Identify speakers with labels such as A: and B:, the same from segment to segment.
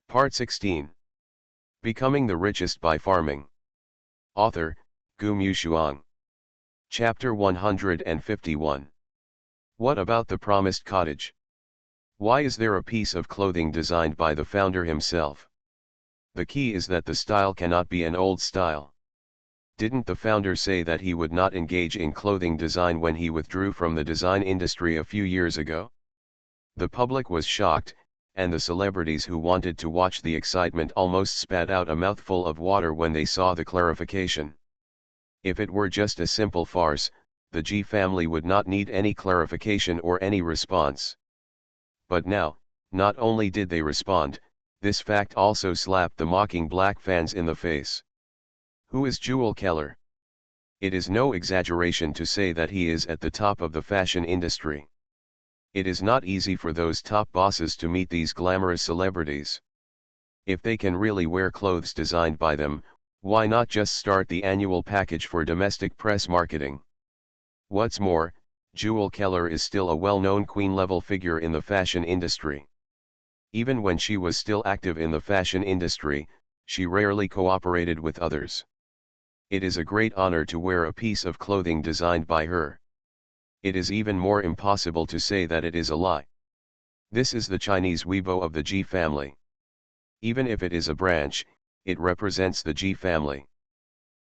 A: Part 16. Becoming the Richest by Farming. Author, Gu Mushuang. Chapter 151. What about the promised cottage? Why is there a piece of clothing designed by the founder himself? The key is that the style cannot be an old style. Didn't the founder say that he would not engage in clothing design when he withdrew from the design industry a few years ago? The public was shocked, and the celebrities who wanted to watch the excitement almost spat out a mouthful of water when they saw the clarification. If it were just a simple farce, the G family would not need any clarification or any response. But now, not only did they respond, this fact also slapped the mocking black fans in the face. Who is Jewel Keller? It is no exaggeration to say that he is at the top of the fashion industry. It is not easy for those top bosses to meet these glamorous celebrities. If they can really wear clothes designed by them, why not just start the annual package for domestic press marketing? What's more, Jewel Keller is still a well-known queen-level figure in the fashion industry. Even when she was still active in the fashion industry, she rarely cooperated with others. It is a great honor to wear a piece of clothing designed by her. It is even more impossible to say that it is a lie. This is the Chinese Weibo of the G family. Even if it is a branch, it represents the G family.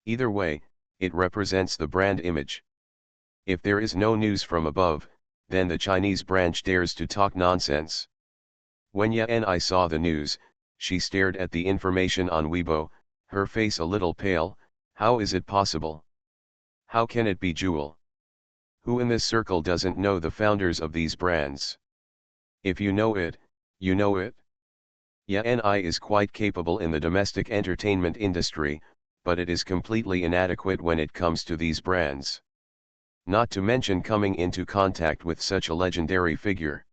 A: Either way, it represents the brand image. If there is no news from above, then the Chinese branch dares to talk nonsense. When Yan saw the news, she stared at the information on Weibo, her face a little pale. How is it possible? How can it be Jewel? Who in this circle doesn't know the founders of these brands? If you know it, you know it. Yan is quite capable in the domestic entertainment industry, but it is completely inadequate when it comes to these brands. Not to mention coming into contact with such a legendary figure.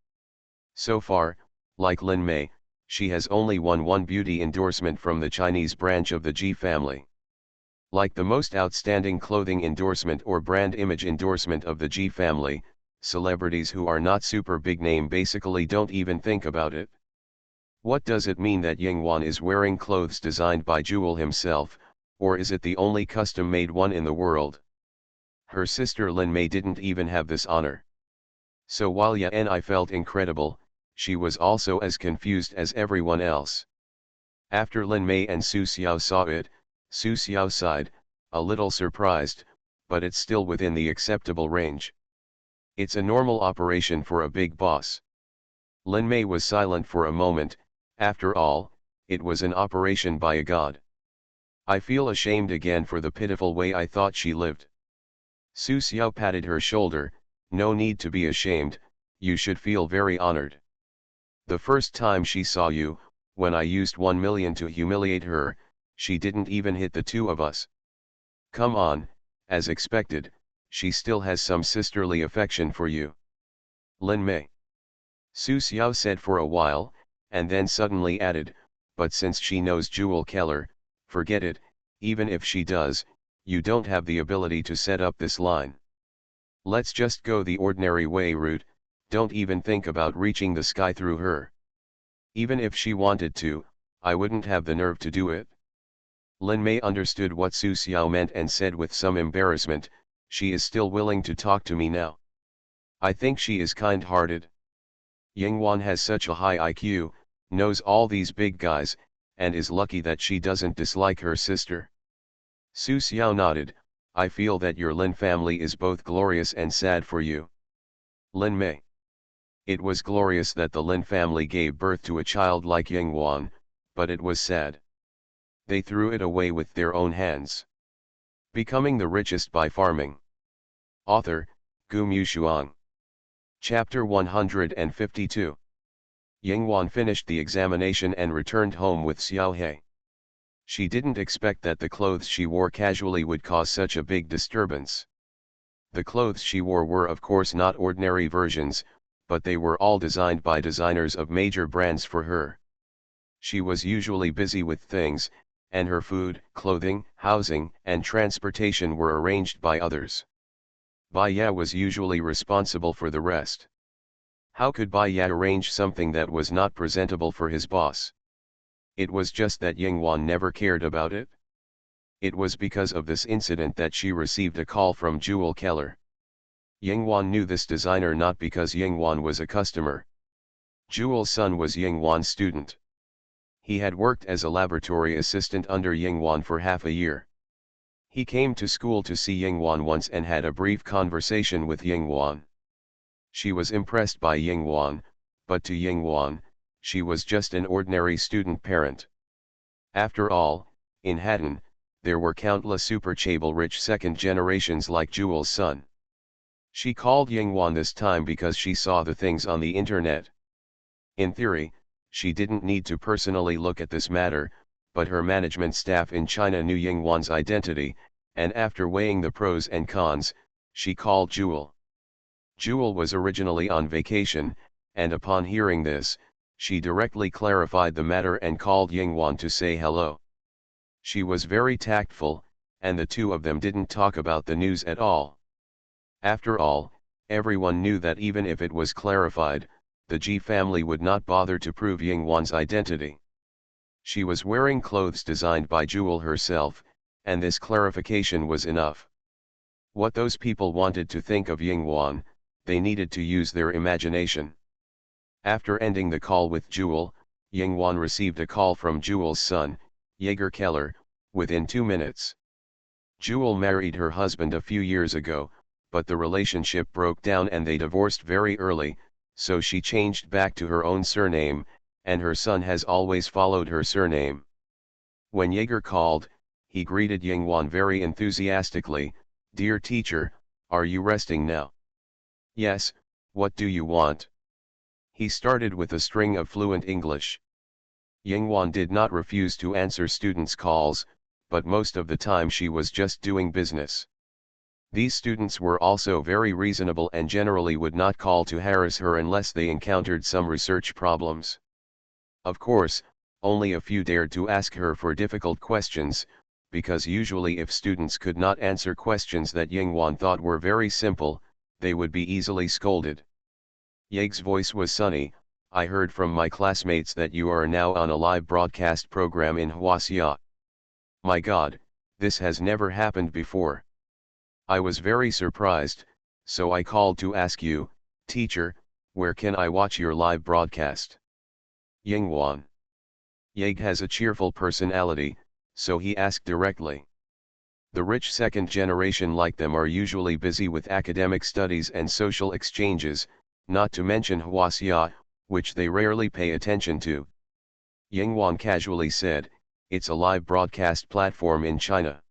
A: So far, like Lin Mei, she has only won one beauty endorsement from the Chinese branch of the G family. Like the most outstanding clothing endorsement or brand image endorsement of the G family, celebrities who are not super big name basically don't even think about it. What does it mean that Yingwan is wearing clothes designed by Jewel himself, or is it the only custom-made one in the world? Her sister Lin Mei didn't even have this honor. So while Yan felt incredible, she was also as confused as everyone else. After Lin Mei and Su Xiao saw it, Su Xiao sighed, a little surprised, but it's still within the acceptable range. It's a normal operation for a big boss. Lin Mei was silent for a moment. After all, it was an operation by a god. I feel ashamed again for the pitiful way I thought she lived. Su Xiao patted her shoulder. No need to be ashamed, you should feel very honored. The first time she saw you, when I used 1 million to humiliate her, she didn't even hit the two of us. Come on, as expected, she still has some sisterly affection for you. Lin Mei. Su Xiao said for a while, and then suddenly added, but since she knows Jewel Keller, forget it, even if she does, you don't have the ability to set up this line. Let's just go the ordinary way route, don't even think about reaching the sky through her. Even if she wanted to, I wouldn't have the nerve to do it. Lin Mei understood what Su Xiao meant and said with some embarrassment, she is still willing to talk to me now. I think she is kind-hearted. Yingwan has such a high IQ, knows all these big guys, and is lucky that she doesn't dislike her sister. Su Xiao nodded, I feel that your Lin family is both glorious and sad for you. Lin Mei. It was glorious that the Lin family gave birth to a child like Yingwan, but it was sad. They threw it away with their own hands. Becoming the Richest by Farming. Author, Gu Mushuang. Chapter 152. Yingwan finished the examination and returned home with Xiao He. She didn't expect that the clothes she wore casually would cause such a big disturbance. The clothes she wore were of course not ordinary versions, but they were all designed by designers of major brands for her. She was usually busy with things, and her food, clothing, housing, and transportation were arranged by others. Bai Ya was usually responsible for the rest. How could Bai Ya arrange something that was not presentable for his boss? It was just that Yingwan never cared about it. It was because of this incident that she received a call from Jewel Keller. Yingwan knew this designer not because Yingwan was a customer. Jewel's son was Yingwan's student. He had worked as a laboratory assistant under Yingwan for half a year. He came to school to see Yingwan once and had a brief conversation with Yingwan. She was impressed by Yingwan, but to Yingwan, she was just an ordinary student parent. After all, in Hatton, there were countless super-chable rich second generations like Jewel's son. She called Yingwan this time because she saw the things on the internet. In theory, she didn't need to personally look at this matter, but her management staff in China knew Yingwan's identity, and after weighing the pros and cons, she called Jewel. Jewel was originally on vacation, and upon hearing this, she directly clarified the matter and called Yingwan to say hello. She was very tactful, and the two of them didn't talk about the news at all. After all, everyone knew that even if it was clarified, the Ji family would not bother to prove Yingwan's identity. She was wearing clothes designed by Jewel herself, and this clarification was enough. What those people wanted to think of Yingwan, they needed to use their imagination. After ending the call with Jewel, Yingwan received a call from Jewel's son, Jaeger Keller, within 2 minutes. Jewel married her husband a few years ago, but the relationship broke down and they divorced very early, so she changed back to her own surname, and her son has always followed her surname. When Jaeger called, he greeted Yingwan very enthusiastically. "Dear teacher, are you resting now?" "Yes, what do you want?" He started with a string of fluent English. Yingwan did not refuse to answer students' calls, but most of the time she was just doing business. These students were also very reasonable and generally would not call to harass her unless they encountered some research problems. Of course, only a few dared to ask her for difficult questions, because usually if students could not answer questions that Yingwan thought were very simple, they would be easily scolded. Yeg's voice was sunny. "I heard from my classmates that you are now on a live broadcast program in Hwasia. My God, this has never happened before. I was very surprised, so I called to ask you, teacher, where can I watch your live broadcast?" Yingwan. Yeg has a cheerful personality, so he asked directly. The rich second generation like them are usually busy with academic studies and social exchanges, not to mention Hwasia, which they rarely pay attention to. Yingwan casually said, "It's a live broadcast platform in China.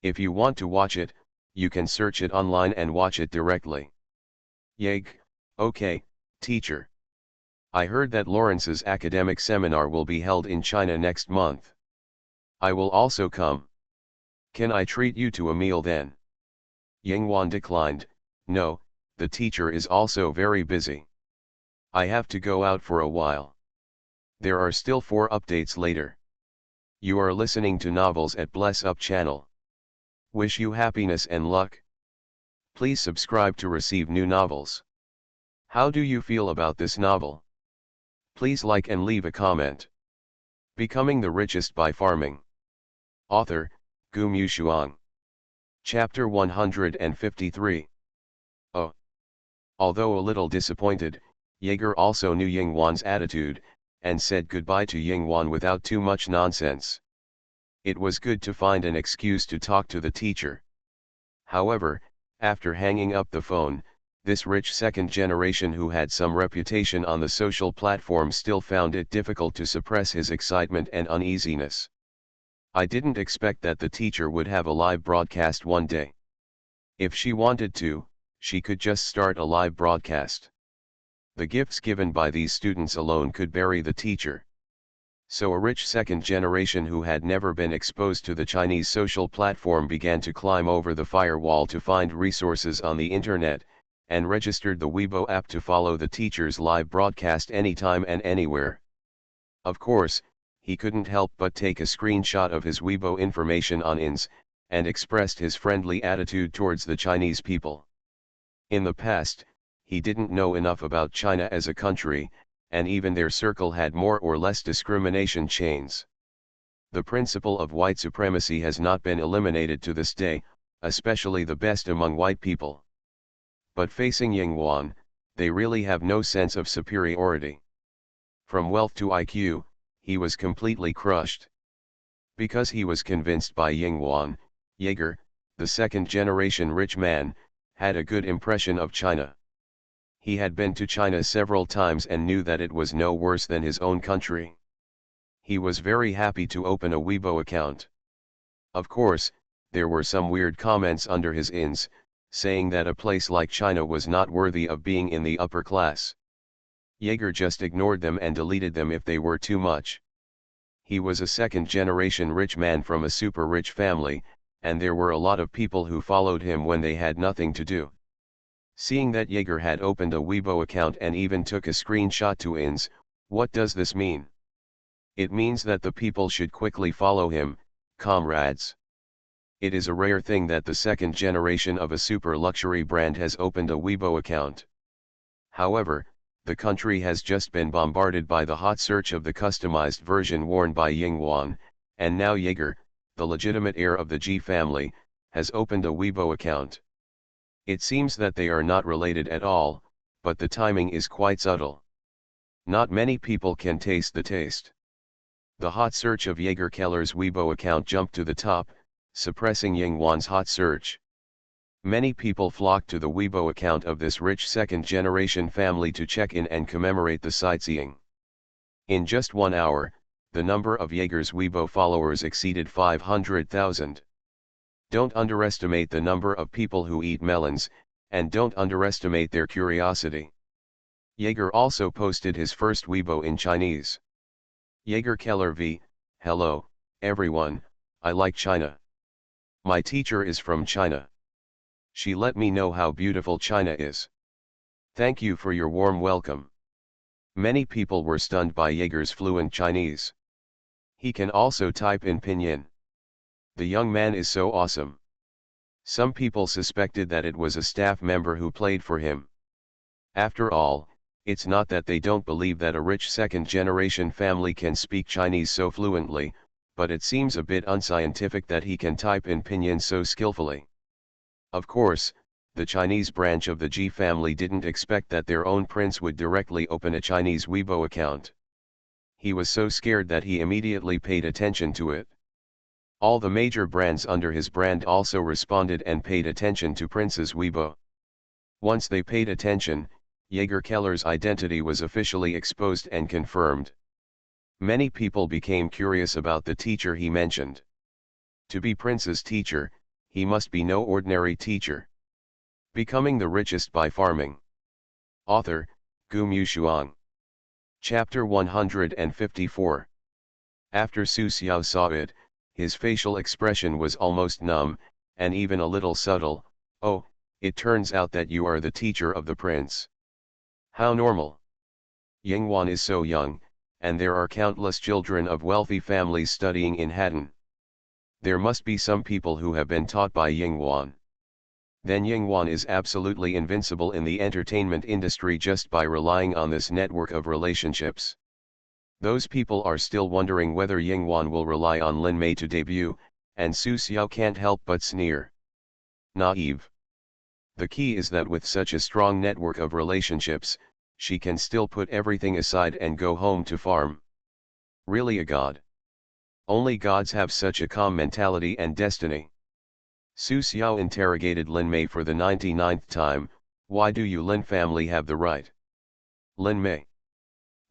A: If you want to watch it, you can search it online and watch it directly." Yeg: "Okay, teacher. I heard that Lawrence's academic seminar will be held in China next month. I will also come. Can I treat you to a meal then?" Yingwan declined. "No, the teacher is also very busy. I have to go out for a while. There are still 4 updates later. You are listening to Novels at Bless Up channel. Wish you happiness and luck. Please subscribe to receive new novels. How do you feel about this novel? Please like and leave a comment. Becoming the Richest by Farming. Author, Gu Mushuang. Chapter 153. Oh. Although a little disappointed, Jaeger also knew Yingwan's attitude, and said goodbye to Yingwan without too much nonsense. It was good to find an excuse to talk to the teacher. However, after hanging up the phone, this rich second generation who had some reputation on the social platform still found it difficult to suppress his excitement and uneasiness. "I didn't expect that the teacher would have a live broadcast one day. If she wanted to, she could just start a live broadcast. The gifts given by these students alone could bury the teacher." So a rich second generation who had never been exposed to the Chinese social platform began to climb over the firewall to find resources on the internet, and registered the Weibo app to follow the teacher's live broadcast anytime and anywhere. Of course, he couldn't help but take a screenshot of his Weibo information on INS, and expressed his friendly attitude towards the Chinese people. In the past, he didn't know enough about China as a country, and even their circle had more or less discrimination chains. The principle of white supremacy has not been eliminated to this day, especially the best among white people. But facing Yinghuan, they really have no sense of superiority. From wealth to IQ, he was completely crushed. Because he was convinced by Yinghuan, Yeager, the second-generation rich man, had a good impression of China. He had been to China several times and knew that it was no worse than his own country. He was very happy to open a Weibo account. Of course, there were some weird comments under his ins, saying that a place like China was not worthy of being in the upper class. Yeager just ignored them and deleted them if they were too much. He was a second-generation rich man from a super-rich family, and there were a lot of people who followed him when they had nothing to do. Seeing that Yeager had opened a Weibo account and even took a screenshot to ins, what does this mean? It means that the people should quickly follow him, comrades. It is a rare thing that the second generation of a super luxury brand has opened a Weibo account. However, the country has just been bombarded by the hot search of the customized version worn by Yinghuan, and now Yeager, the legitimate heir of the G family, has opened a Weibo account. It seems that they are not related at all, but the timing is quite subtle. Not many people can taste the taste. The hot search of Yeager Keller's Weibo account jumped to the top, suppressing Yinghuan's hot search. Many people flocked to the Weibo account of this rich second-generation family to check in and commemorate the sightseeing. In just 1 hour, the number of Yeager's Weibo followers exceeded 500,000. Don't underestimate the number of people who eat melons, and don't underestimate their curiosity. Yeager also posted his first Weibo in Chinese. Yeager Keller v. Hello, everyone, I like China. My teacher is from China. She let me know how beautiful China is. Thank you for your warm welcome. Many people were stunned by Yeager's fluent Chinese. He can also type in pinyin. The young man is so awesome. Some people suspected that it was a staff member who played for him. After all, it's not that they don't believe that a rich second-generation family can speak Chinese so fluently, but it seems a bit unscientific that he can type in pinyin so skillfully. Of course, the Chinese branch of the G family didn't expect that their own prince would directly open a Chinese Weibo account. He was so scared that he immediately paid attention to it. All the major brands under his brand also responded and paid attention to Prince's Weibo. Once they paid attention, Yeager Keller's identity was officially exposed and confirmed. Many people became curious about the teacher he mentioned. To be Prince's teacher, he must be no ordinary teacher. Becoming the Richest by Farming. Author, Gu Mushuang. Chapter 154. After Su Xiao saw it, his facial expression was almost numb, and even a little subtle. Oh, it turns out that you are the teacher of the prince. How normal. Yinghuan is so young, and there are countless children of wealthy families studying in Hatton. There must be some people who have been taught by Yinghuan. Then Yinghuan is absolutely invincible in the entertainment industry just by relying on this network of relationships. Those people are still wondering whether Yinghuan will rely on Lin Mei to debut, and Su Xiao can't help but sneer. Naive. The key is that with such a strong network of relationships, she can still put everything aside and go home to farm. Really a god. Only gods have such a calm mentality and destiny. Su Xiao interrogated Lin Mei for the 99th time. Why do you Lin family have the right? Lin Mei.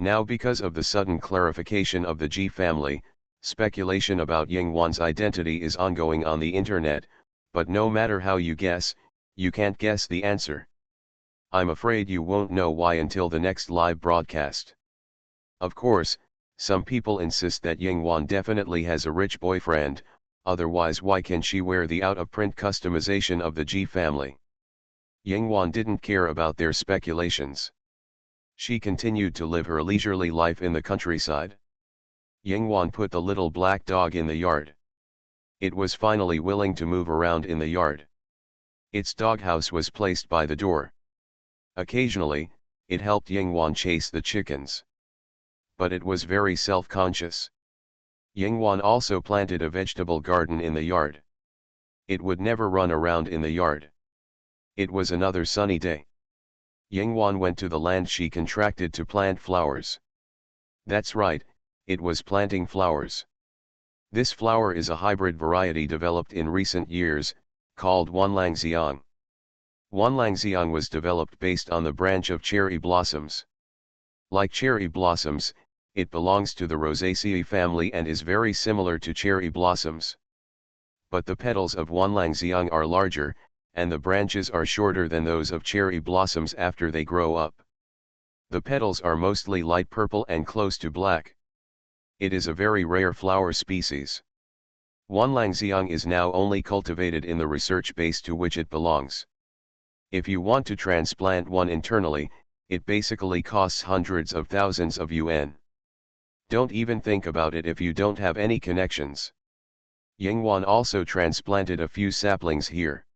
A: Now because of the sudden clarification of the Ji family, speculation about Yinghuan's identity is ongoing on the internet, but no matter how you guess, you can't guess the answer. I'm afraid you won't know why until the next live broadcast. Of course, some people insist that Yinghuan definitely has a rich boyfriend, otherwise why can she wear the out-of-print customization of the Ji family? Yinghuan didn't care about their speculations. She continued to live her leisurely life in the countryside. Yinghuan put the little black dog in the yard. It was finally willing to move around in the yard. Its doghouse was placed by the door. Occasionally, it helped Yinghuan chase the chickens. but it was very self-conscious. Yingwan also planted a vegetable garden in the yard. It would never run around in the yard. It was another sunny day. Yingwan went to the land she contracted to plant flowers. That's right, it was planting flowers. This flower is a hybrid variety developed in recent years, called Wanlangxiang. Wanlangxiang was developed based on the branch of cherry blossoms. Like cherry blossoms, it belongs to the Rosaceae family and is very similar to cherry blossoms. But the petals of Wanlangxiang are larger, and the branches are shorter than those of cherry blossoms after they grow up. The petals are mostly light purple and close to black. It is a very rare flower species. Wanlangxiang is now only cultivated in the research base to which it belongs. If you want to transplant one internally, it basically costs hundreds of thousands of yuan. Don't even think about it if you don't have any connections. Yingwan also transplanted a few saplings here.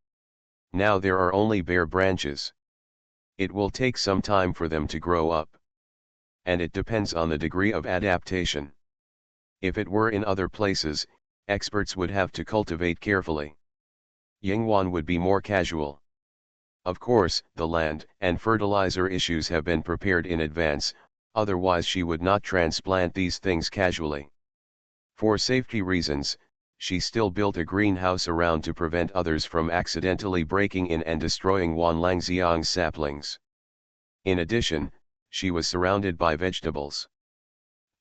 A: Now there are only bare branches. It will take some time for them to grow up. And it depends on the degree of adaptation. If it were in other places, experts would have to cultivate carefully. Yingwan would be more casual. Of course, the land and fertilizer issues have been prepared in advance, otherwise she would not transplant these things casually. For safety reasons, she still built a greenhouse around to prevent others from accidentally breaking in and destroying Wanlangxiang's saplings. In addition, she was surrounded by vegetables.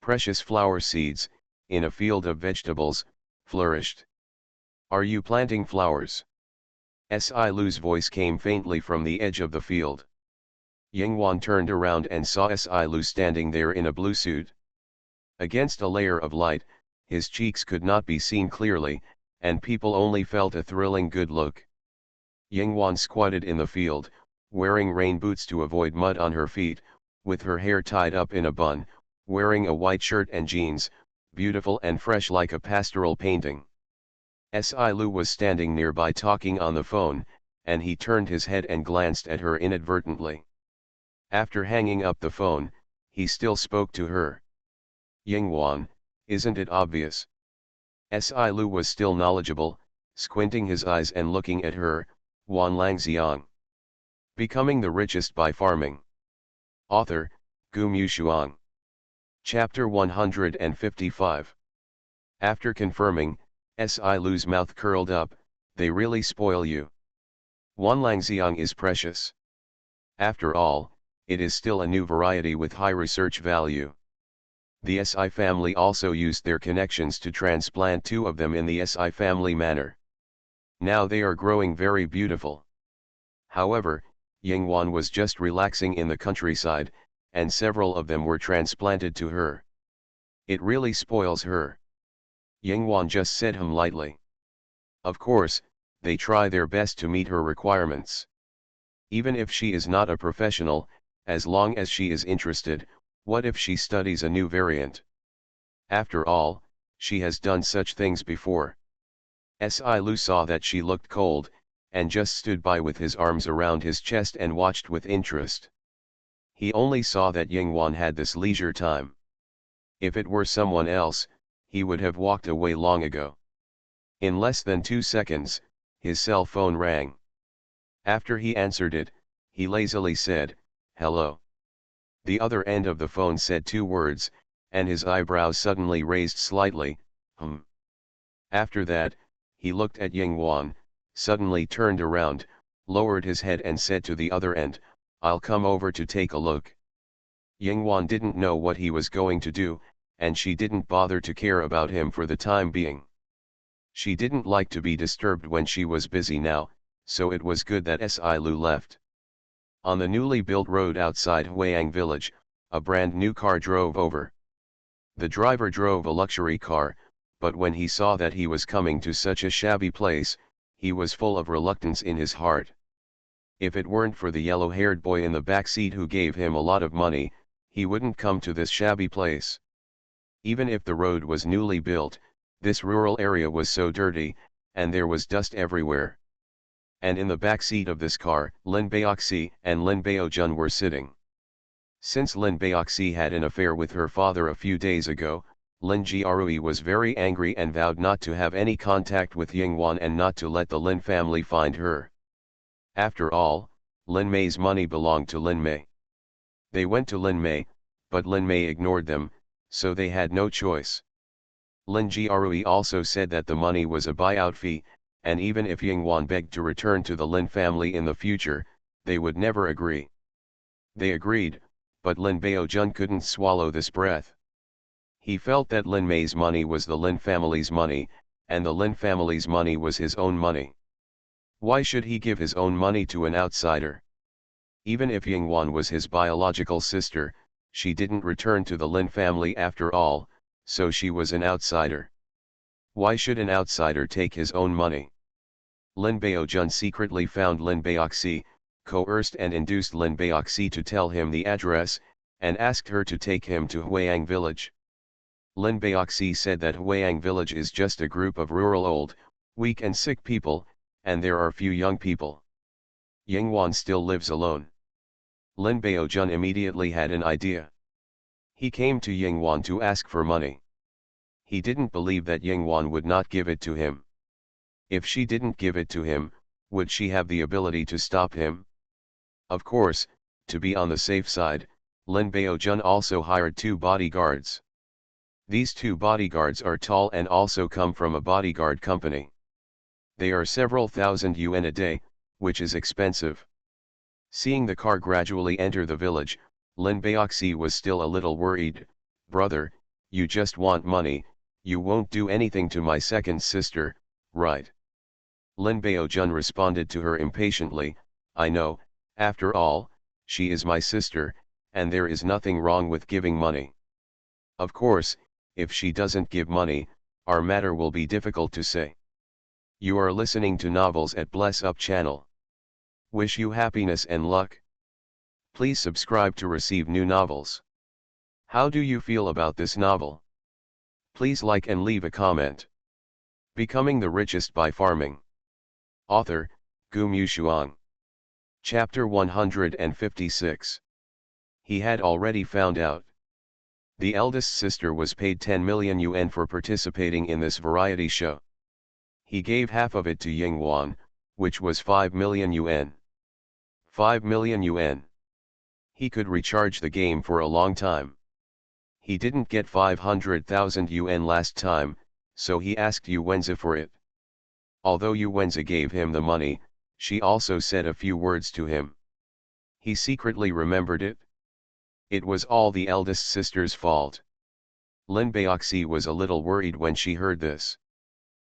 A: Precious flower seeds, in a field of vegetables, flourished. Are you planting flowers? Si Lu's voice came faintly from the edge of the field. Yingwan turned around and saw Si Lu standing there in a blue suit. Against a layer of light, his cheeks could not be seen clearly, and people only felt a thrilling good look. Yingwan squatted in the field, wearing rain boots to avoid mud on her feet, with her hair tied up in a bun, wearing a white shirt and jeans, beautiful and fresh like a pastoral painting. Si Lu was standing nearby talking on the phone, and he turned his head and glanced at her inadvertently. After hanging up the phone, he still spoke to her. Yingwan, isn't it obvious? Si Lu was still knowledgeable, squinting his eyes and looking at her, Wanlangxiang. Becoming the Richest by Farming. Author, Gu Mushuang. Chapter 155. After confirming, Si Lu's mouth curled up, they really spoil you. Wanlangxiang is precious. After all, it is still a new variety with high research value. The Si family also used their connections to transplant 2 of them in the Si family manner. Now they are growing very beautiful. However, Yingwan was just relaxing in the countryside, and several of them were transplanted to her. It really spoils her. Yingwan just said lightly. Of course, they try their best to meet her requirements. Even if she is not a professional, as long as she is interested, what if she studies a new variant? After all, she has done such things before. Si Lu saw that she looked cold, and just stood by with his arms around his chest and watched with interest. He only saw that Yingwan had this leisure time. If it were someone else, he would have walked away long ago. In less than 2 seconds, his cell phone rang. After he answered it, he lazily said, "Hello." The other end of the phone said 2 words, and his eyebrows suddenly raised slightly, After that, he looked at Yingwan, suddenly turned around, lowered his head and said to the other end, "I'll come over to take a look." Yingwan didn't know what he was going to do, and she didn't bother to care about him for the time being. She didn't like to be disturbed when she was busy now, so it was good that Si Lu left. On the newly built road outside Huayang village, a brand new car drove over. The driver drove a luxury car, but when he saw that he was coming to such a shabby place, he was full of reluctance in his heart. If it weren't for the yellow-haired boy in the back seat who gave him a lot of money, he wouldn't come to this shabby place. Even if the road was newly built, this rural area was so dirty, and there was dust everywhere. And in the back seat of this car, Lin Baoxi and Lin Baojun were sitting. Since Lin Baoxi had an affair with her father a few days ago, Lin Jiarui was very angry and vowed not to have any contact with Yingwan and not to let the Lin family find her. After all, Lin Mei's money belonged to Lin Mei. They went to Lin Mei, but Lin Mei ignored them, so they had no choice. Lin Jiarui also said that the money was a buyout fee, and even if Yingwan begged to return to the Lin family in the future, they would never agree. They agreed, but Lin Baojun couldn't swallow this breath. He felt that Lin Mei's money was the Lin family's money, and the Lin family's money was his own money. Why should he give his own money to an outsider? Even if Yingwan was his biological sister, she didn't return to the Lin family after all, so she was an outsider. Why should an outsider take his own money? Lin Baojun secretly found Lin Baoxi, coerced and induced Lin Baoxi to tell him the address, and asked her to take him to Huayang village. Lin Baoxi said that Huayang village is just a group of rural old, weak and sick people, and there are few young people. Yingwan still lives alone. Lin Baojun immediately had an idea. He came to Yingwan to ask for money. He didn't believe that Yingwan would not give it to him. If she didn't give it to him, would she have the ability to stop him? Of course, to be on the safe side, Lin Baojun also hired 2 bodyguards. These 2 bodyguards are tall and also come from a bodyguard company. They are several thousand yuan a day, which is expensive. Seeing the car gradually enter the village, Lin Baoxi was still a little worried. "Brother, you just want money, you won't do anything to my second sister, right?" Lin Baojun responded to her impatiently, "I know, after all, she is my sister, and there is nothing wrong with giving money. Of course, if she doesn't give money, our matter will be difficult to say." You are listening to Novels at Bless Up channel. Wish you happiness and luck. Please subscribe to receive new novels. How do you feel about this novel? Please like and leave a comment. Becoming the Richest by Farming. Author, Gu Mushuang. Chapter 156. He had already found out. The eldest sister was paid 10 million yuan for participating in this variety show. He gave half of it to Yingwan, which was 5 million yuan. 5 million yuan. He could recharge the game for a long time. He didn't get 500,000 yuan last time, so he asked Yu Wenzi for it. Although Yu Wenzi gave him the money, she also said a few words to him. He secretly remembered it. It was all the eldest sister's fault. Lin Baoxi was a little worried when she heard this.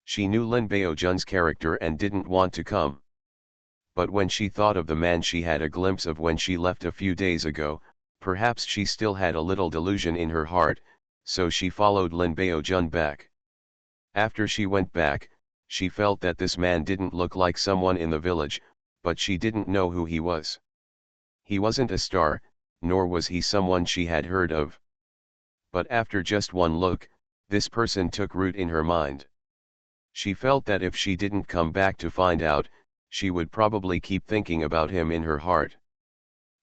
A: She knew Lin Baojun's character and didn't want to come. But when she thought of the man she had a glimpse of when she left a few days ago, perhaps she still had a little delusion in her heart, so she followed Lin Baojun back. After she went back, she felt that this man didn't look like someone in the village, but she didn't know who he was. He wasn't a star, nor was he someone she had heard of. But after just one look, this person took root in her mind. She felt that if she didn't come back to find out, she would probably keep thinking about him in her heart.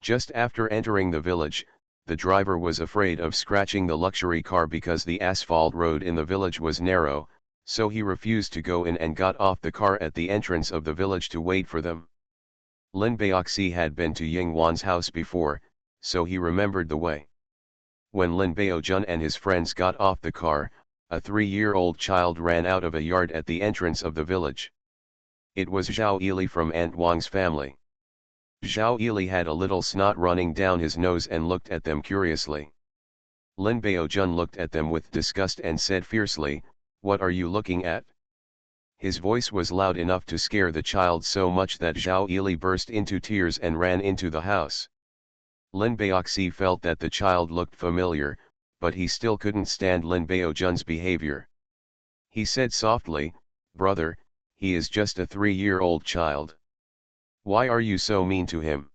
A: Just after entering the village, the driver was afraid of scratching the luxury car because the asphalt road in the village was narrow, so he refused to go in and got off the car at the entrance of the village to wait for them. Lin Baoxi had been to Yingwan's house before, so he remembered the way. When Lin Baojun and his friends got off the car, a 3-year-old child ran out of a yard at the entrance of the village. It was Zhao Yili from Aunt Wang's family. Zhao Yili had a little snot running down his nose and looked at them curiously. Lin Baojun looked at them with disgust and said fiercely, "What are you looking at?" His voice was loud enough to scare the child so much that Zhao Yili burst into tears and ran into the house. Lin Baoxi felt that the child looked familiar, but he still couldn't stand Lin Baojun's behavior. He said softly, "Brother, he is just a 3-year-old child. Why are you so mean to him?"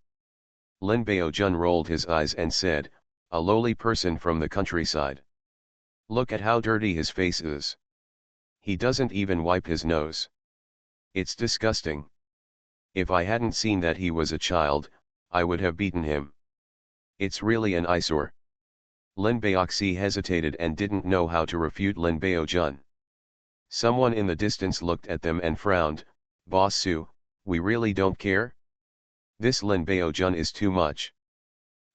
A: Lin Baojun rolled his eyes and said, "A lowly person from the countryside. Look at how dirty his face is. He doesn't even wipe his nose. It's disgusting. If I hadn't seen that he was a child, I would have beaten him." It's really an eyesore. Lin Baoxi hesitated and didn't know how to refute Lin Baojun. Someone in the distance looked at them and frowned. Boss Su, we really don't care? This Lin Baojun is too much.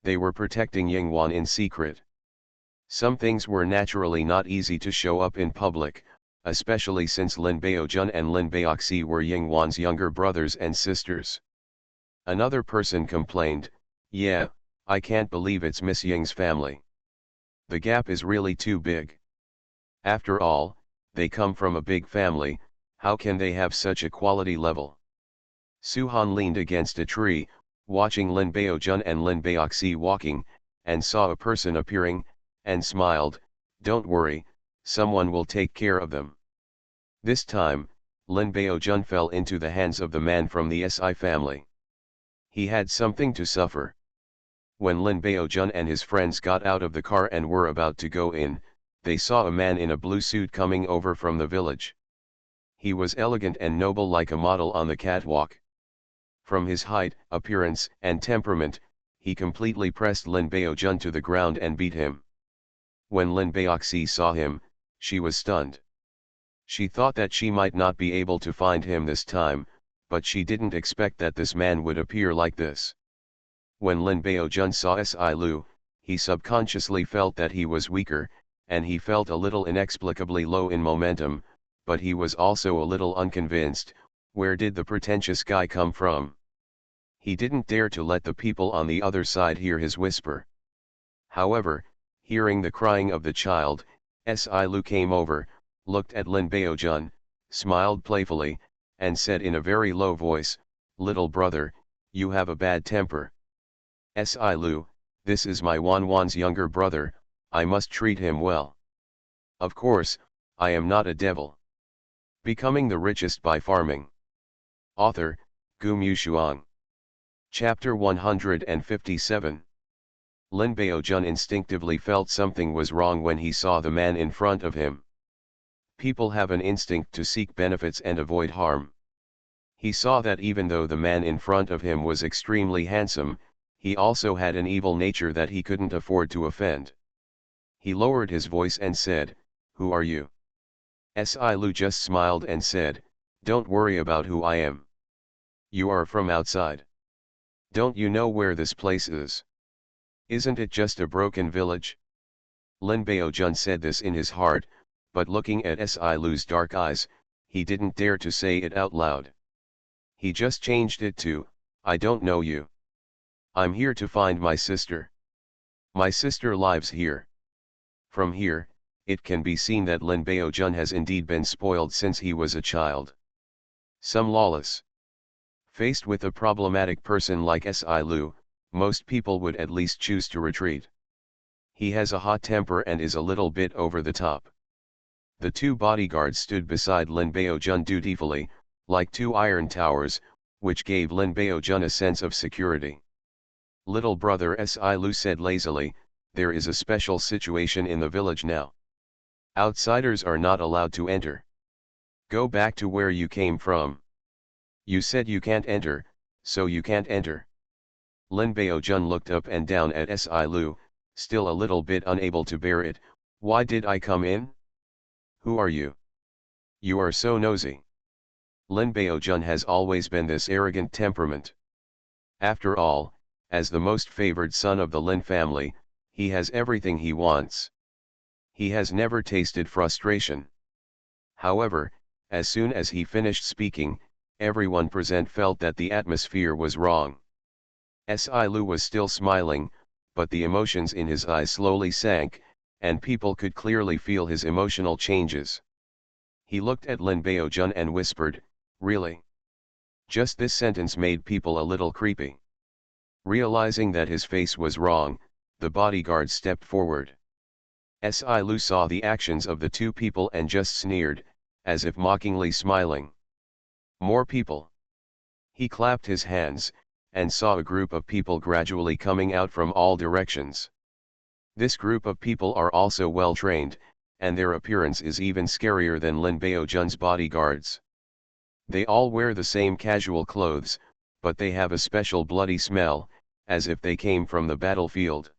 A: They were protecting Yingwan in secret. Some things were naturally not easy to show up in public, especially since Lin Baojun and Lin Baoxi were Yingwan's younger brothers and sisters. Another person complained, yeah, I can't believe it's Miss Ying's family. The gap is really too big. After all, they come from a big family, how can they have such a quality level? Suhan leaned against a tree, watching Lin Baojun and Lin Baoxi walking, and saw a person appearing, and smiled, don't worry, someone will take care of them. This time, Lin Baojun fell into the hands of the man from the Si family. He had something to suffer. When Lin Baojun and his friends got out of the car and were about to go in, they saw a man in a blue suit coming over from the village. He was elegant and noble like a model on the catwalk. From his height, appearance, and temperament, he completely pressed Lin Baojun to the ground and beat him. When Lin Baoxi saw him, she was stunned. She thought that she might not be able to find him this time, but she didn't expect that this man would appear like this. When Lin Baojun saw Si Lu, he subconsciously felt that he was weaker, and he felt a little inexplicably low in momentum, but he was also a little unconvinced. Where did the pretentious guy come from? He didn't dare to let the people on the other side hear his whisper. However, hearing the crying of the child, Si Lu came over, looked at Lin Baojun, smiled playfully, and said in a very low voice, little brother, you have a bad temper. Si Lu, this is my Wanwan's younger brother, I must treat him well. Of course, I am not a devil. Becoming the Richest by Farming. Author, Gu Mushuang. Chapter 157. Lin Baojun instinctively felt something was wrong when he saw the man in front of him. People have an instinct to seek benefits and avoid harm. He saw that even though the man in front of him was extremely handsome, he also had an evil nature that he couldn't afford to offend. He lowered his voice and said, who are you? Si Lu just smiled and said, don't worry about who I am. You are from outside. Don't you know where this place is? Isn't it just a broken village? Lin Baojun said this in his heart, but looking at Si Lu's dark eyes, he didn't dare to say it out loud. He just changed it to, I don't know you. I'm here to find my sister. My sister lives here. From here, it can be seen that Lin Baojun has indeed been spoiled since he was a child. Some lawless. Faced with a problematic person like Si Lu, most people would at least choose to retreat. He has a hot temper and is a little bit over the top. The two bodyguards stood beside Lin Baojun dutifully, like two iron towers, which gave Lin Baojun a sense of security. Little brother Si Lu said lazily, there is a special situation in the village now. Outsiders are not allowed to enter. Go back to where you came from. You said you can't enter, so you can't enter. Lin Baojun looked up and down at Si Lu, still a little bit unable to bear it. Why did I come in? Who are you? You are so nosy. Lin Baojun has always been this arrogant temperament. After all, as the most favored son of the Lin family, he has everything he wants. He has never tasted frustration. However, as soon as he finished speaking, everyone present felt that the atmosphere was wrong. Si Lu was still smiling, but the emotions in his eyes slowly sank, and people could clearly feel his emotional changes. He looked at Lin Baojun and whispered, really? Just this sentence made people a little creepy. Realizing that his face was wrong, the bodyguard stepped forward. Si Lu saw the actions of the two people and just sneered, as if mockingly smiling. More people. He clapped his hands, and saw a group of people gradually coming out from all directions. This group of people are also well trained, and their appearance is even scarier than Lin Baojun's bodyguards. They all wear the same casual clothes, but they have a special bloody smell, as if they came from the battlefield.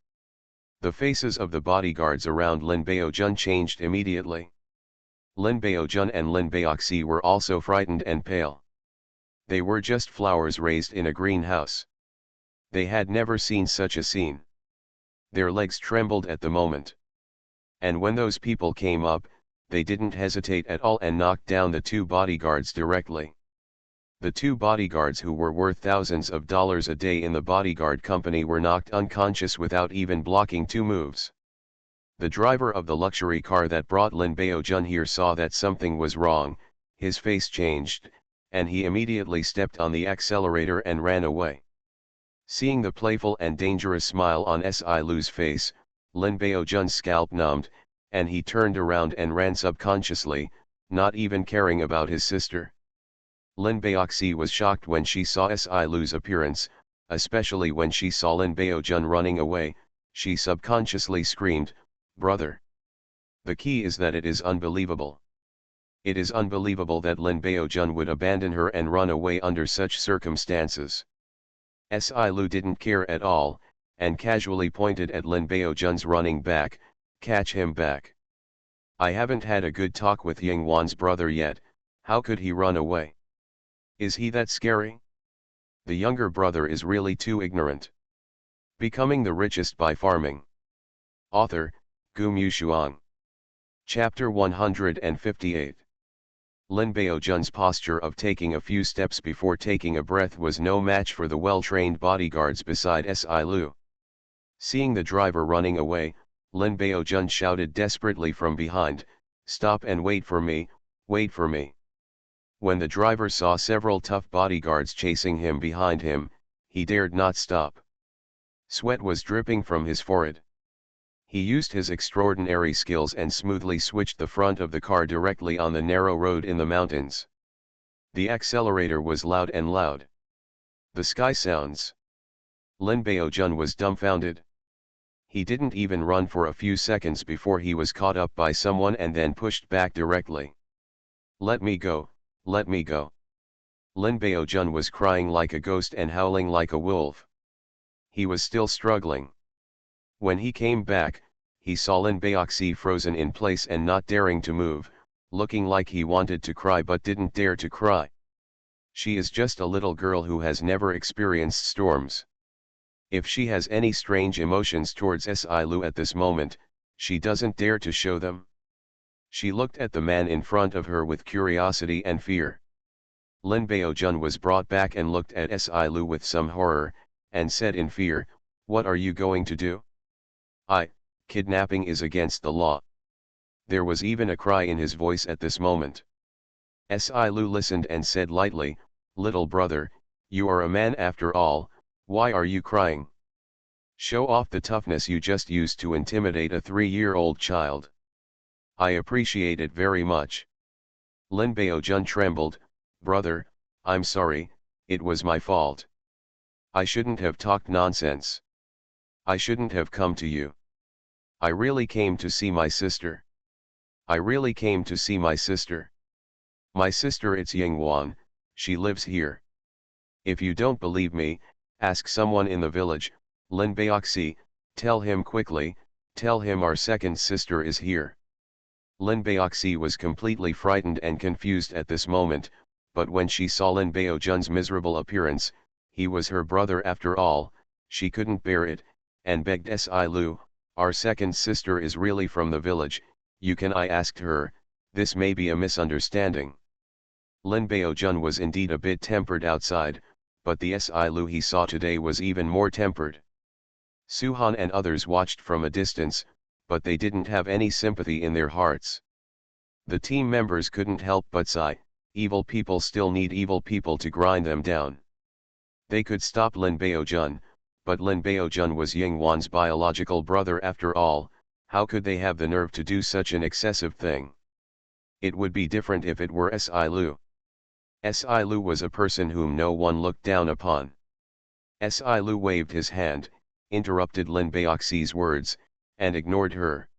A: The faces of the bodyguards around Lin Baojun changed immediately. Lin Baojun and Lin Baoxi were also frightened and pale. They were just flowers raised in a greenhouse. They had never seen such a scene. Their legs trembled at the moment. And when those people came up, they didn't hesitate at all and knocked down the two bodyguards directly. The two bodyguards who were worth thousands of dollars a day in the bodyguard company were knocked unconscious without even blocking two moves. The driver of the luxury car that brought Lin Baojun here saw that something was wrong, his face changed, and he immediately stepped on the accelerator and ran away. Seeing the playful and dangerous smile on Si Lu's face, Lin Baojun's scalp numbed, and he turned around and ran subconsciously, not even caring about his sister. Lin Baoxi was shocked when she saw Si Lu's appearance, especially when she saw Lin Baojun running away. She subconsciously screamed, "Brother!" The key is that it is unbelievable. It is unbelievable that Lin Baojun would abandon her and run away under such circumstances. Si Lu didn't care at all, and casually pointed at Lin Baojun's running back, "Catch him back. I haven't had a good talk with Yingwan's brother yet, how could he run away? Is he that scary? The younger brother is really too ignorant." Becoming the Richest by Farming. Author, Gu Mushuang. Chapter 158. Lin Baojun's posture of taking a few steps before taking a breath was no match for the well-trained bodyguards beside Si Lu. Seeing the driver running away, Lin Baojun shouted desperately from behind, "Stop and wait for me, wait for me." When the driver saw several tough bodyguards chasing him behind him, he dared not stop. Sweat was dripping from his forehead. He used his extraordinary skills and smoothly switched the front of the car directly on the narrow road in the mountains. The accelerator was loud and loud. The sky sounds. Lin Baojun was dumbfounded. He didn't even run for a few seconds before he was caught up by someone and then pushed back directly. "Let me go, let me go." Lin Baojun was crying like a ghost and howling like a wolf. He was still struggling. When he came back, he saw Lin Baoxi frozen in place and not daring to move, looking like he wanted to cry but didn't dare to cry. She is just a little girl who has never experienced storms. If she has any strange emotions towards Si Lu at this moment, she doesn't dare to show them. She looked at the man in front of her with curiosity and fear. Lin Baojun was brought back and looked at Si Lu with some horror, and said in fear, "What are you going to do?" Kidnapping is against the law." There was even a cry in his voice at this moment. Si Lu listened and said lightly, "Little brother, you are a man after all, why are you crying? Show off the toughness you just used to intimidate a 3-year-old child. I appreciate it very much." Lin Baojun trembled, "Brother, I'm sorry, it was my fault. I shouldn't have talked nonsense. I shouldn't have come to you. I really came to see my sister. I really came to see my sister. My sister, it's Yingwan, she lives here. If you don't believe me, ask someone in the village, Lin Baoxi, tell him quickly, tell him our second sister is here." Lin Baoxi was completely frightened and confused at this moment, but when she saw Lin Baojun's miserable appearance, he was her brother after all, she couldn't bear it, and begged Si Lu, "Our second sister is really from the village, I asked her, this may be a misunderstanding." Lin Baojun was indeed a bit tempered outside, but the Si Lu he saw today was even more tempered. Suhan and others watched from a distance, but they didn't have any sympathy in their hearts. The team members couldn't help but sigh, evil people still need evil people to grind them down. They could stop Lin Baojun, but Lin Baojun was Yingwan's biological brother after all, how could they have the nerve to do such an excessive thing? It would be different if it were Si Lu. Si Lu was a person whom no one looked down upon. Si Lu waved his hand, interrupted Lin Baoxi's words, and ignored her.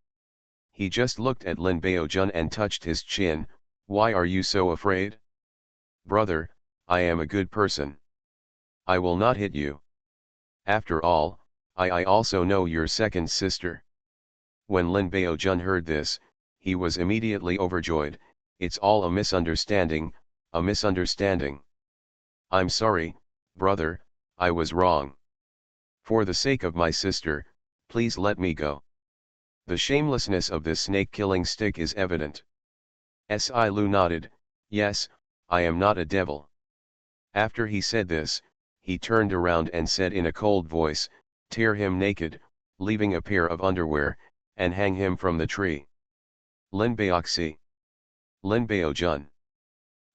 A: He just looked at Lin Baojun and touched his chin, "Why are you so afraid? Brother, I am a good person. I will not hit you." After all, I also know your second sister. When Lin Baojun heard this, he was immediately overjoyed. It's all a misunderstanding, a misunderstanding. I'm sorry, brother, I was wrong. For the sake of my sister, please let me go. The shamelessness of this snake-killing stick is evident. Si Lu nodded, yes, I am not a devil. After he said this, he turned around and said in a cold voice, tear him naked, leaving a pair of underwear, and hang him from the tree. Lin Baoxi. Lin Baojun.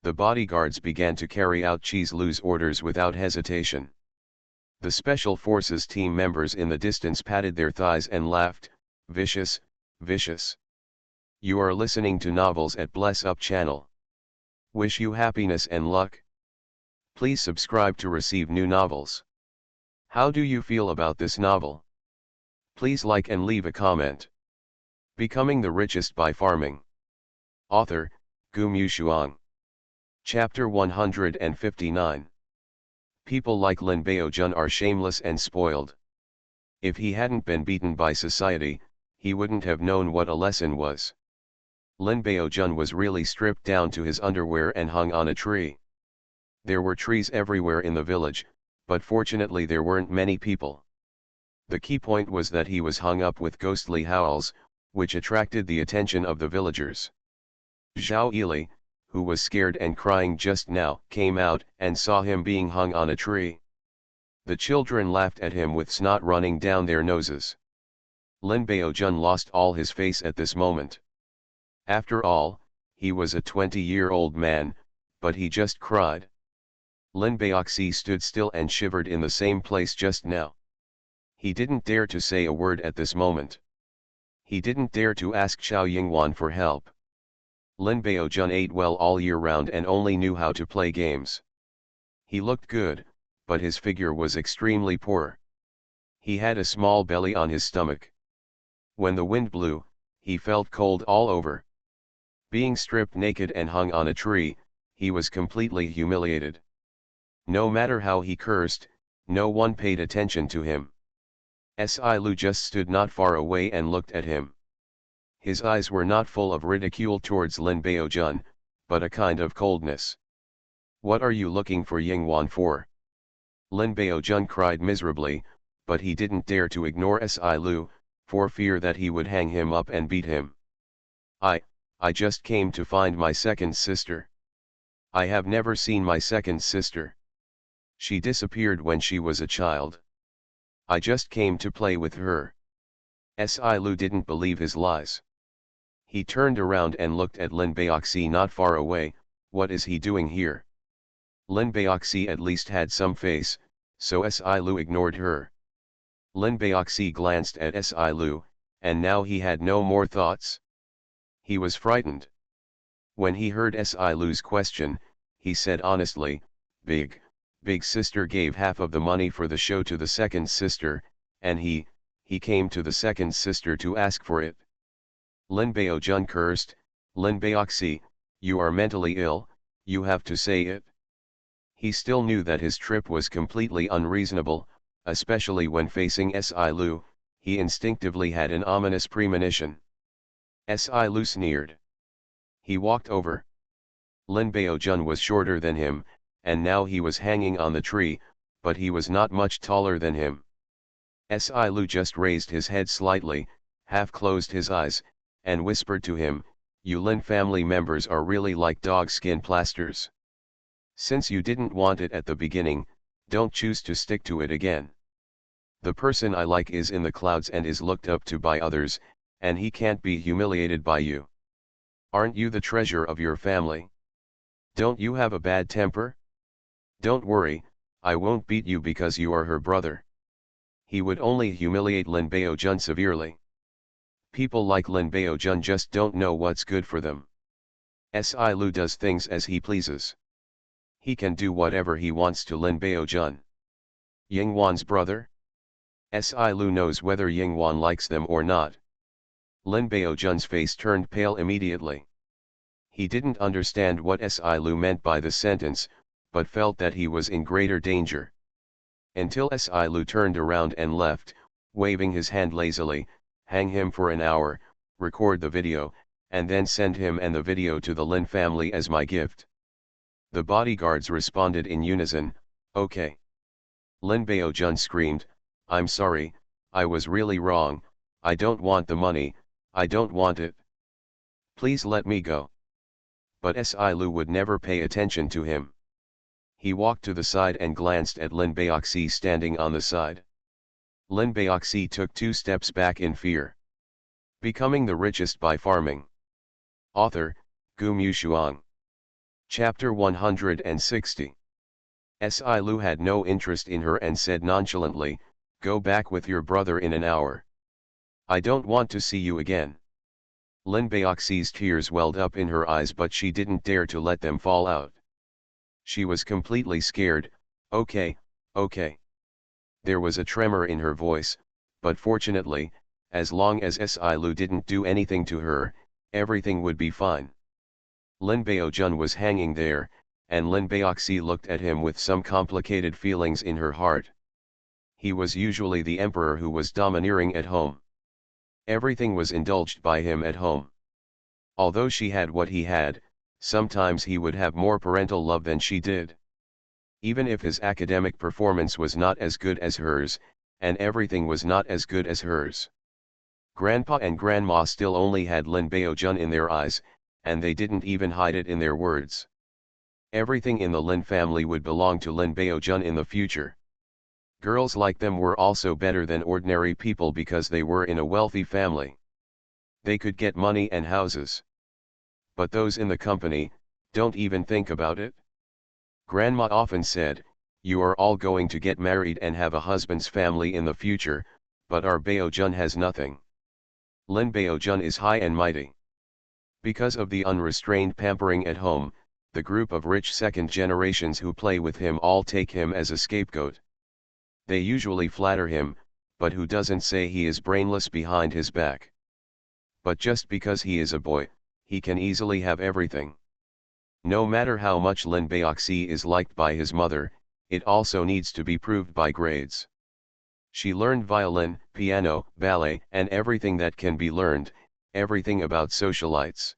A: The bodyguards began to carry out Cheese Lu's orders without hesitation. The Special Forces team members in the distance patted their thighs and laughed, vicious, vicious. You are listening to Novels at Bless Up channel. Wish you happiness and luck. Please subscribe to receive new novels. How do you feel about this novel? Please like and leave a comment. Becoming the Richest by Farming. Author, Gu Mushuang. Chapter 159. People like Lin Baojun are shameless and spoiled. If he hadn't been beaten by society, he wouldn't have known what a lesson was. Lin Baojun was really stripped down to his underwear and hung on a tree. There were trees everywhere in the village, but fortunately there weren't many people. The key point was that he was hung up with ghostly howls, which attracted the attention of the villagers. Zhao Yili, who was scared and crying just now, came out and saw him being hung on a tree. The children laughed at him with snot running down their noses. Lin Baojun lost all his face at this moment. After all, he was a 20-year-old man, but he just cried. Lin Baoxi stood still and shivered in the same place just now. He didn't dare to say a word at this moment. He didn't dare to ask Xiao Yingwan for help. Lin Baojun ate well all year round and only knew how to play games. He looked good, but his figure was extremely poor. He had a small belly on his stomach. When the wind blew, he felt cold all over. Being stripped naked and hung on a tree, he was completely humiliated. No matter how he cursed, no one paid attention to him. Si Lu just stood not far away and looked at him. His eyes were not full of ridicule towards Lin Baojun, but a kind of coldness. What are you looking for Yingwan for? Lin Baojun cried miserably, but he didn't dare to ignore Si Lu, for fear that he would hang him up and beat him. I just came to find my second sister. I have never seen my second sister. She disappeared when she was a child. I just came to play with her. Si Lu didn't believe his lies. He turned around and looked at Lin Baoxi not far away. What is he doing here? Lin Baoxi at least had some face, so Si Lu ignored her. Lin Baoxi glanced at Si Lu, and now he had no more thoughts. He was frightened. When he heard Si Lu's question, he said honestly, Big sister gave half of the money for the show to the second sister, and he came to the second sister to ask for it. Lin Baojun cursed, Lin Baoxi, you are mentally ill, you have to say it. He still knew that his trip was completely unreasonable, especially when facing Si Lu. He instinctively had an ominous premonition. Si Lu sneered. He walked over. Lin Baojun was shorter than him, and now he was hanging on the tree, but he was not much taller than him. Si Lu just raised his head slightly, half closed his eyes, and whispered to him, you Lin family members are really like dog skin plasters. Since you didn't want it at the beginning, don't choose to stick to it again. The person I like is in the clouds and is looked up to by others, and he can't be humiliated by you. Aren't you the treasure of your family? Don't you have a bad temper? Don't worry, I won't beat you because you are her brother. He would only humiliate Lin Baojun severely. People like Lin Baojun just don't know what's good for them. Si Lu does things as he pleases. He can do whatever he wants to Lin Baojun. Yingwan's brother? Si Lu knows whether Yingwan likes them or not. Lin Baojun's face turned pale immediately. He didn't understand what Si Lu meant by the sentence, but felt that he was in greater danger. Until Si Lu turned around and left, waving his hand lazily. Hang him for an hour, record the video, and then send him and the video to the Lin family as my gift. The bodyguards responded in unison, okay. Lin Baojun screamed, I'm sorry, I was really wrong, I don't want the money, I don't want it. Please let me go. But Si Lu would never pay attention to him. He walked to the side and glanced at Lin Baoxi standing on the side. Lin Baoxi took 2 steps back in fear. Becoming the Richest by Farming. Author, Gu Mushuang. Chapter 160. Si Lu had no interest in her and said nonchalantly, go back with your brother in an hour. I don't want to see you again. Lin Baoxi's tears welled up in her eyes, but she didn't dare to let them fall out. She was completely scared. Okay, okay. There was a tremor in her voice, but fortunately, as long as Si Lu didn't do anything to her, everything would be fine. Lin Baojun was hanging there, and Lin Baoxi looked at him with some complicated feelings in her heart. He was usually the emperor who was domineering at home. Everything was indulged by him at home. Although she had what he had, sometimes he would have more parental love than she did. Even if his academic performance was not as good as hers, and everything was not as good as hers. Grandpa and Grandma still only had Lin Baojun in their eyes, and they didn't even hide it in their words. Everything in the Lin family would belong to Lin Baojun in the future. Girls like them were also better than ordinary people because they were in a wealthy family. They could get money and houses. But those in the company, don't even think about it. Grandma often said, you are all going to get married and have a husband's family in the future, but our Baojun has nothing. Lin Baojun is high and mighty. Because of the unrestrained pampering at home, the group of rich second generations who play with him all take him as a scapegoat. They usually flatter him, but who doesn't say he is brainless behind his back? But just because he is a boy, he can easily have everything. No matter how much Lin Baoxi is liked by his mother, it also needs to be proved by grades. She learned violin, piano, ballet, and everything that can be learned, everything about socialites.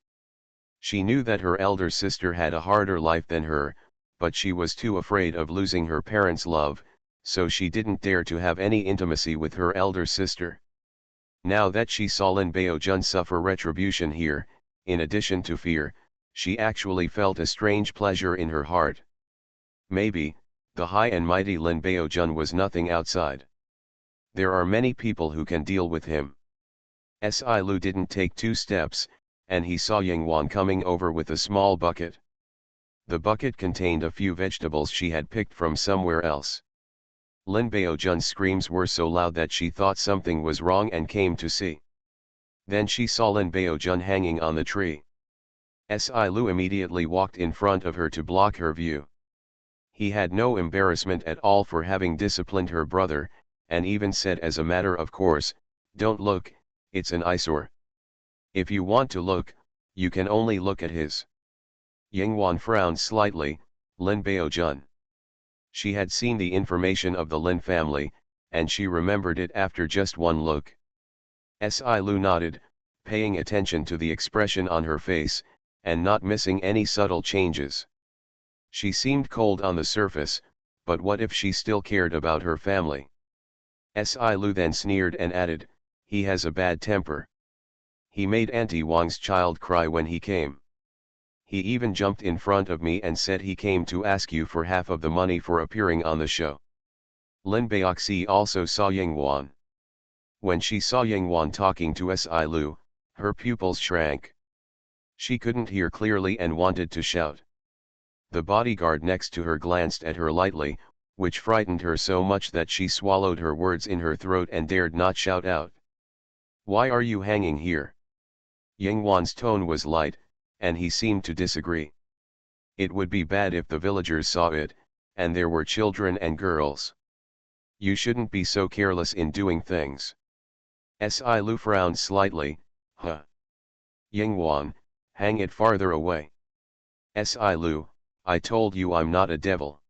A: She knew that her elder sister had a harder life than her, but she was too afraid of losing her parents' love, so she didn't dare to have any intimacy with her elder sister. Now that she saw Lin Baojun suffer retribution here, in addition to fear, she actually felt a strange pleasure in her heart. Maybe, the high and mighty Lin Baojun was nothing outside. There are many people who can deal with him. Si Lu didn't take 2 steps, and he saw Yingwan coming over with a small bucket. The bucket contained a few vegetables she had picked from somewhere else. Lin Baojun's screams were so loud that she thought something was wrong and came to see. Then she saw Lin Baojun hanging on the tree. Si Lu immediately walked in front of her to block her view. He had no embarrassment at all for having disciplined her brother, and even said as a matter of course, don't look, it's an eyesore. If you want to look, you can only look at his. Yingwan frowned slightly. Lin Baojun. She had seen the information of the Lin family, and she remembered it after just one look. Si Lu nodded, paying attention to the expression on her face, and not missing any subtle changes. She seemed cold on the surface, but what if she still cared about her family? Si Lu then sneered and added, he has a bad temper. He made Auntie Wang's child cry when he came. He even jumped in front of me and said he came to ask you for half of the money for appearing on the show. Lin Baoxi also saw Yingwan. When she saw Yingwan talking to Si Lu, her pupils shrank. She couldn't hear clearly and wanted to shout. The bodyguard next to her glanced at her lightly, which frightened her so much that she swallowed her words in her throat and dared not shout out. Why are you hanging here? Yingwan's tone was light, and he seemed to disagree. It would be bad if the villagers saw it, and there were children and girls. You shouldn't be so careless in doing things. Si Lu frowned slightly, huh? Yingwan, hang it farther away. Si Lu, I told you I'm not a devil.